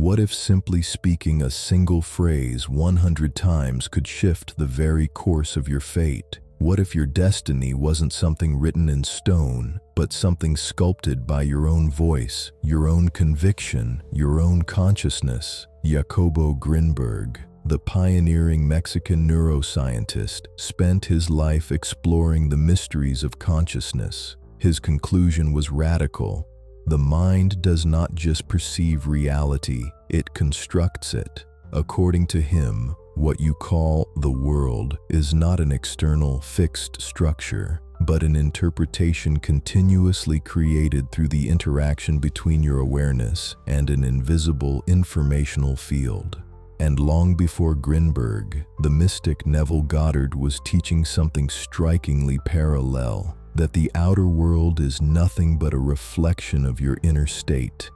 What if simply speaking a single phrase 100 times could shift the very course of your fate? What if your destiny wasn't something written in stone, but something sculpted by your own voice, your own conviction, your own consciousness? Jacobo Grinberg, the pioneering Mexican neuroscientist, spent his life exploring the mysteries of consciousness. His conclusion was radical. The mind does not just perceive reality, it constructs it. According to him, what you call the world is not an external, fixed structure, but an interpretation continuously created through the interaction between your awareness and an invisible informational field. And long before Grinberg, the mystic Neville Goddard was teaching something strikingly parallel, that the outer world is nothing but a reflection of your inner state.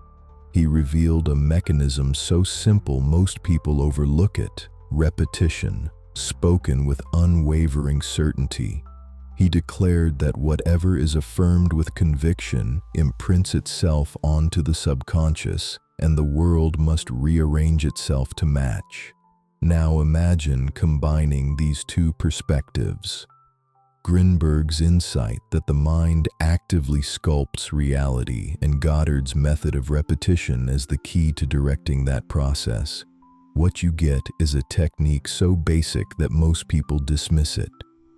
He revealed a mechanism so simple most people overlook it: repetition, spoken with unwavering certainty. He declared that whatever is affirmed with conviction imprints itself onto the subconscious, and the world must rearrange itself to match. Now imagine combining these two perspectives. Grinberg's insight that the mind actively sculpts reality and Goddard's method of repetition as the key to directing that process. What you get is a technique so basic that most people dismiss it.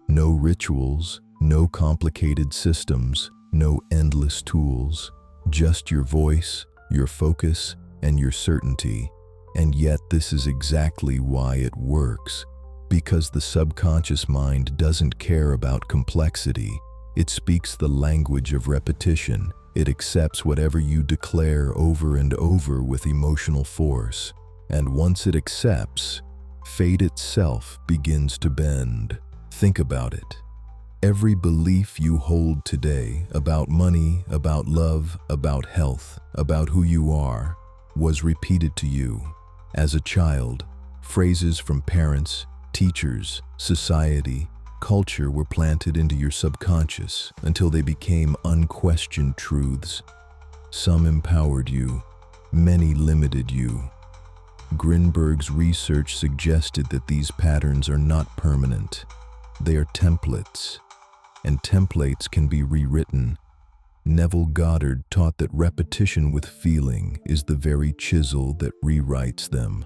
No rituals, no complicated systems, no endless tools, just your voice, your focus, and your certainty. And yet this is exactly why it works. Because the subconscious mind doesn't care about complexity. It speaks the language of repetition. It accepts whatever you declare over and over with emotional force. And once it accepts, fate itself begins to bend. Think about it. Every belief you hold today about money, about love, about health, about who you are, was repeated to you. As a child, phrases from parents, teachers, society, culture were planted into your subconscious until they became unquestioned truths. Some empowered you, many limited you. Grinberg's research suggested that these patterns are not permanent. They are templates, and templates can be rewritten. Neville Goddard taught that repetition with feeling is the very chisel that rewrites them.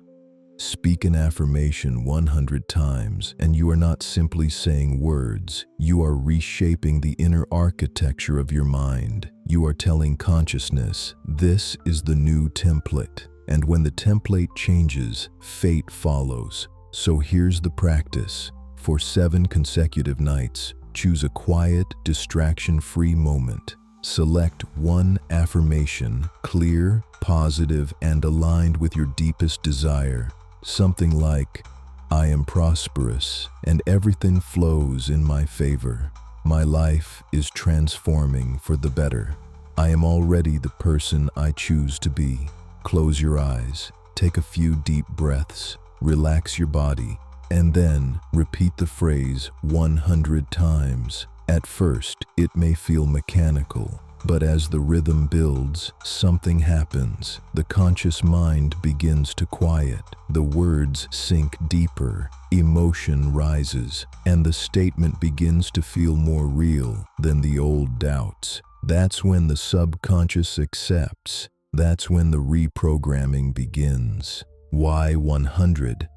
Speak an affirmation 100 times, and you are not simply saying words. You are reshaping the inner architecture of your mind. You are telling consciousness, this is the new template. And when the template changes, fate follows. So here's the practice. For 7 consecutive nights, choose a quiet, distraction-free moment. Select one affirmation, clear, positive, and aligned with your deepest desire. Something like, I am prosperous, and everything flows in my favor. My life is transforming for the better. I am already the person I choose to be. Close your eyes, take a few deep breaths, relax your body, and then repeat the phrase 100 times. At first, it may feel mechanical, but as the rhythm builds, something happens. The conscious mind begins to quiet, the words sink deeper, emotion rises, and the statement begins to feel more real than the old doubts. That's when the subconscious accepts. That's when the reprogramming begins. Why 100?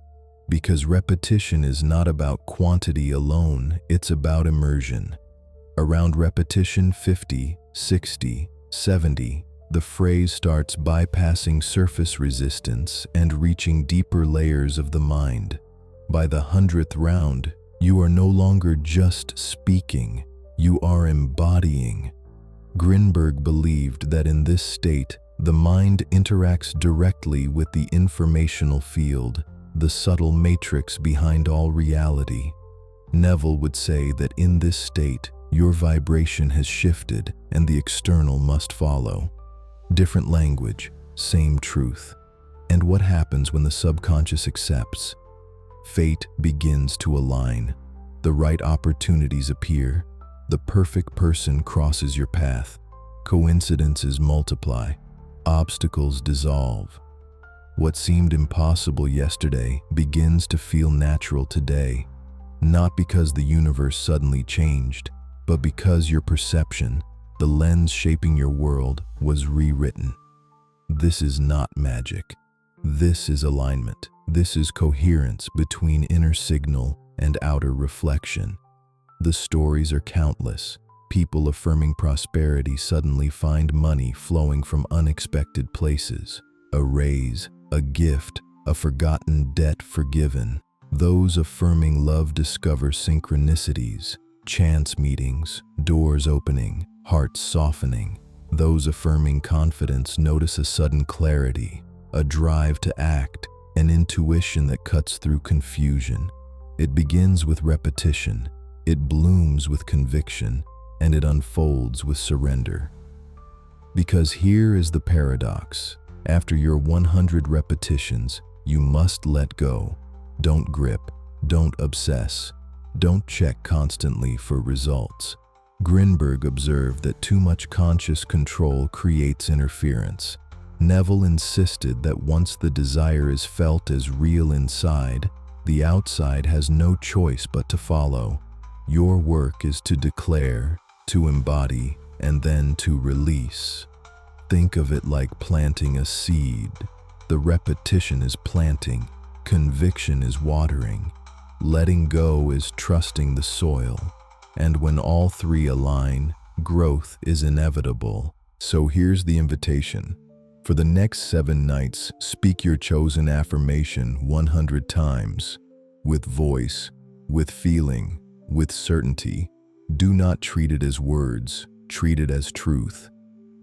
Because repetition is not about quantity alone, it's about immersion. Around repetition 50, 60, 70, the phrase starts bypassing surface resistance and reaching deeper layers of the mind. By the 100th round, you are no longer just speaking, you are embodying. Grinberg believed that in this state, the mind interacts directly with the informational field, the subtle matrix behind all reality. Neville would say that in this state, your vibration has shifted and the external must follow. Different language, same truth. And what happens when the subconscious accepts? Fate begins to align. The right opportunities appear. The perfect person crosses your path. Coincidences multiply. Obstacles dissolve. What seemed impossible yesterday begins to feel natural today, not because the universe suddenly changed, but because your perception, the lens shaping your world, was rewritten. This is not magic. This is alignment. This is coherence between inner signal and outer reflection. The stories are countless. People affirming prosperity suddenly find money flowing from unexpected places. A raise, a gift, a forgotten debt forgiven. Those affirming love discover synchronicities, chance meetings, doors opening, hearts softening. Those affirming confidence notice a sudden clarity, a drive to act, an intuition that cuts through confusion. It begins with repetition, it blooms with conviction, and it unfolds with surrender. Because here is the paradox. After your 100 repetitions, you must let go. Don't grip, don't obsess, don't check constantly for results. Grinberg observed that too much conscious control creates interference. Neville insisted that once the desire is felt as real inside, the outside has no choice but to follow. Your work is to declare, to embody, and then to release. Think of it like planting a seed. The repetition is planting, conviction is watering, letting go is trusting the soil. And when all three align, growth is inevitable. So here's the invitation. For the next 7 nights, speak your chosen affirmation 100 times, with voice, with feeling, with certainty. Do not treat it as words, treat it as truth.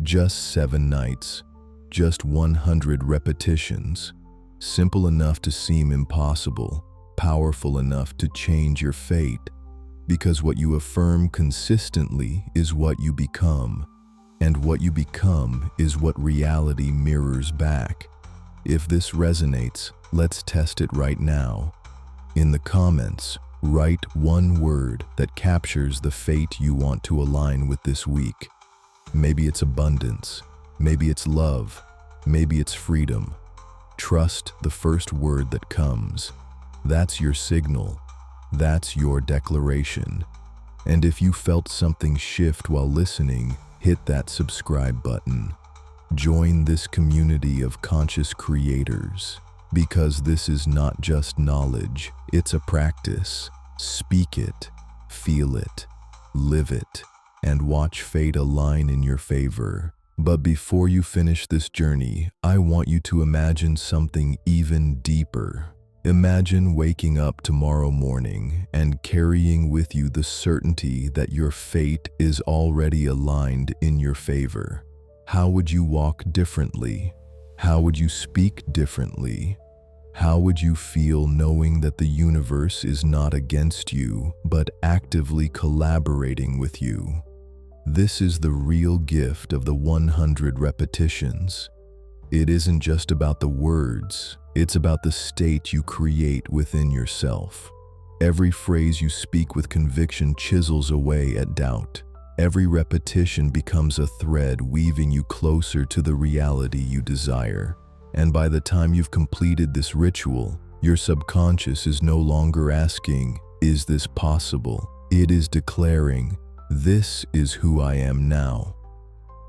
Just 7 nights, just 100 repetitions. Simple enough to seem impossible, powerful enough to change your fate. Because what you affirm consistently is what you become, and what you become is what reality mirrors back. If this resonates, let's test it right now. In the comments, write one word that captures the fate you want to align with this week. Maybe it's abundance, maybe it's love, maybe it's freedom. Trust the first word that comes. That's your signal. That's your declaration. And if you felt something shift while listening, hit that subscribe button. Join this community of conscious creators, because this is not just knowledge, it's a practice. Speak it, feel it, live it, and watch fate align in your favor. But before you finish this journey, I want you to imagine something even deeper. Imagine waking up tomorrow morning and carrying with you the certainty that your fate is already aligned in your favor. How would you walk differently? How would you speak differently? How would you feel knowing that the universe is not against you, but actively collaborating with you? This is the real gift of the 100 repetitions. It isn't just about the words, it's about the state you create within yourself. Every phrase you speak with conviction chisels away at doubt. Every repetition becomes a thread weaving you closer to the reality you desire. And by the time you've completed this ritual, your subconscious is no longer asking, "Is this possible?" It is declaring, "This is who I am now."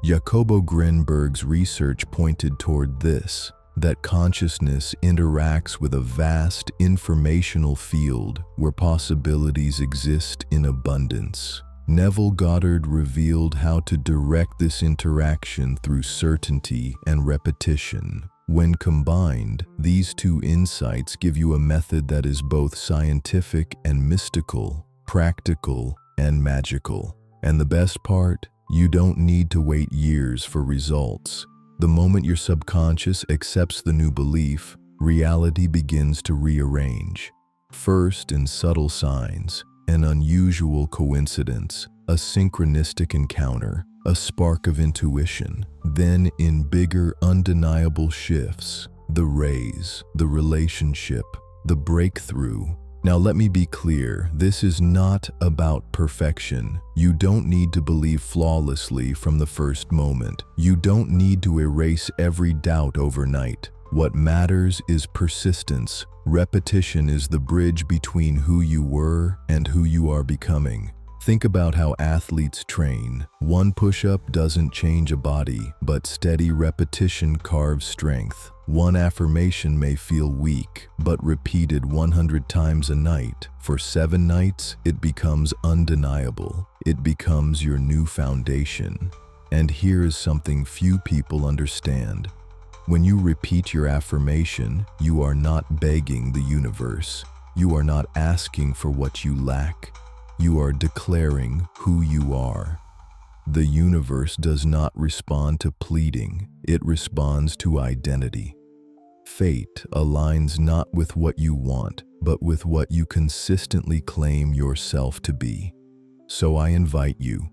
Jacobo Grinberg's research pointed toward this, that consciousness interacts with a vast informational field where possibilities exist in abundance. Neville Goddard revealed how to direct this interaction through certainty and repetition. When combined, these two insights give you a method that is both scientific and mystical, practical and magical. And the best part? You don't need to wait years for results. The moment your subconscious accepts the new belief, reality begins to rearrange. First in subtle signs, an unusual coincidence, a synchronistic encounter, a spark of intuition. Then in bigger, undeniable shifts, the raise, the relationship, the breakthrough. Now let me be clear, this is not about perfection. You don't need to believe flawlessly from the first moment. You don't need to erase every doubt overnight. What matters is persistence. Repetition is the bridge between who you were and who you are becoming. Think about how athletes train. One push-up doesn't change a body, but steady repetition carves strength. One affirmation may feel weak, but repeated 100 times a night. For 7 nights, it becomes undeniable. It becomes your new foundation. And here is something few people understand. When you repeat your affirmation, you are not begging the universe. You are not asking for what you lack. You are declaring who you are. The universe does not respond to pleading, it responds to identity. Fate aligns not with what you want, but with what you consistently claim yourself to be. So I invite you,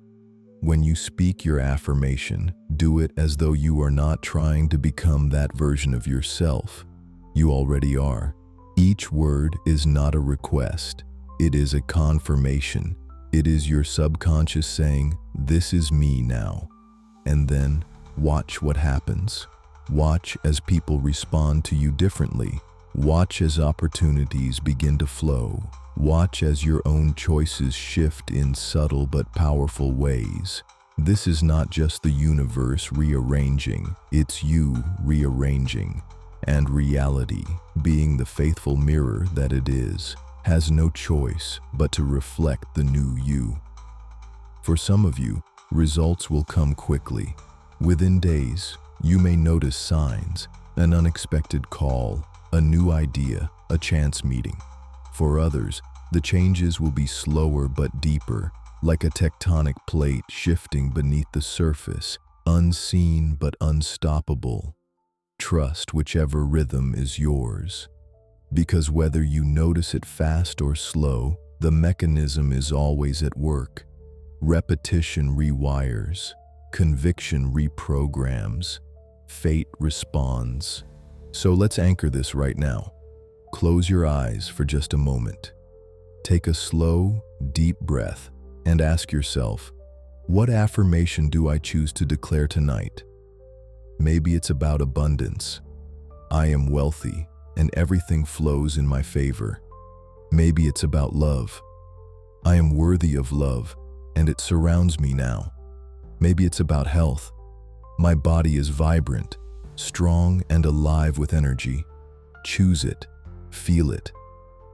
when you speak your affirmation, do it as though you are not trying to become that version of yourself. You already are. Each word is not a request. It is a confirmation. It is your subconscious saying, "This is me now." And then watch what happens. Watch as people respond to you differently. Watch as opportunities begin to flow. Watch as your own choices shift in subtle but powerful ways. This is not just the universe rearranging, it's you rearranging. And reality, being the faithful mirror that it is, has no choice but to reflect the new you. For some of you, results will come quickly. Within days, you may notice signs, an unexpected call, a new idea, a chance meeting. For others, the changes will be slower but deeper, like a tectonic plate shifting beneath the surface, unseen but unstoppable. Trust whichever rhythm is yours. Because whether you notice it fast or slow, the mechanism is always at work. Repetition rewires, conviction reprograms, fate responds. So let's anchor this right now. Close your eyes for just a moment. Take a slow, deep breath and ask yourself, what affirmation do I choose to declare tonight? Maybe it's about abundance. I am wealthy and everything flows in my favor. Maybe it's about love. I am worthy of love and it surrounds me now. Maybe it's about health. My body is vibrant, strong and alive with energy. Choose it, feel it,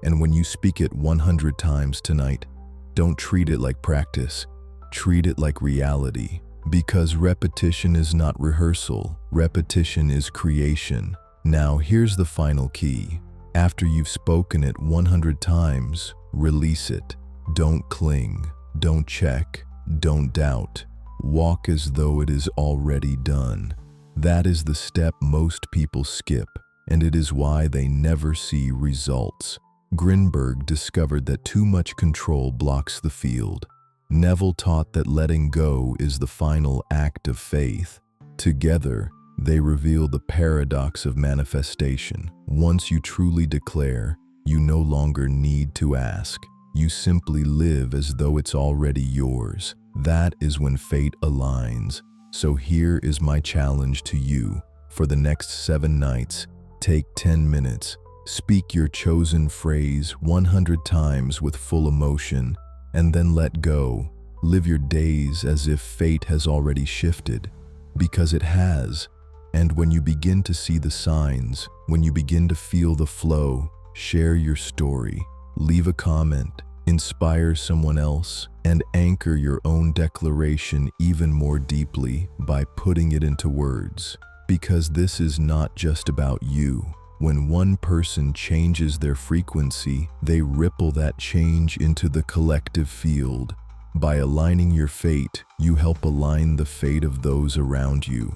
and when you speak it 100 times tonight, don't treat it like practice, treat it like reality. Because repetition is not rehearsal, repetition is creation. Now here's the final key. After you've spoken it 100 times, release it. Don't cling, don't check, don't doubt. Walk as though it is already done. That is the step most people skip, and it is why they never see results. Grinberg discovered that too much control blocks the field. Neville taught that letting go is the final act of faith. Together, they reveal the paradox of manifestation. Once you truly declare, you no longer need to ask. You simply live as though it's already yours. That is when fate aligns. So here is my challenge to you. For the next 7 nights, take 10 minutes. Speak your chosen phrase 100 times with full emotion, and then let go. Live your days as if fate has already shifted, because it has. And when you begin to see the signs, when you begin to feel the flow, share your story, leave a comment, inspire someone else, and anchor your own declaration even more deeply by putting it into words. Because this is not just about you. When one person changes their frequency, they ripple that change into the collective field. By aligning your fate, you help align the fate of those around you.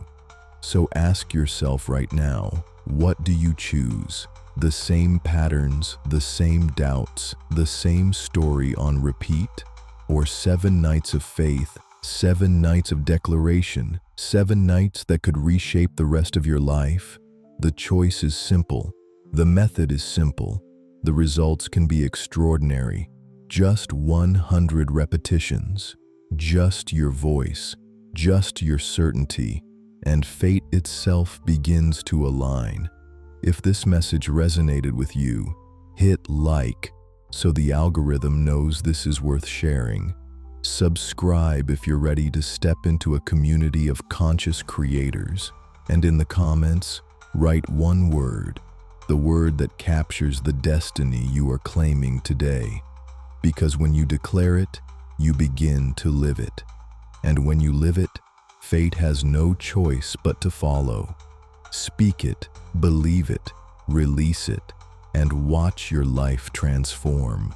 So ask yourself right now, what do you choose? The same patterns, the same doubts, the same story on repeat? Or 7 nights of faith, 7 nights of declaration, 7 nights that could reshape the rest of your life? The choice is simple. The method is simple. The results can be extraordinary. Just 100 repetitions, just your voice, just your certainty, and fate itself begins to align. If this message resonated with you, hit like so the algorithm knows this is worth sharing. Subscribe if you're ready to step into a community of conscious creators. And in the comments, write one word, the word that captures the destiny you are claiming today. Because when you declare it, you begin to live it. And when you live it, fate has no choice but to follow. Speak it, believe it, release it, and watch your life transform.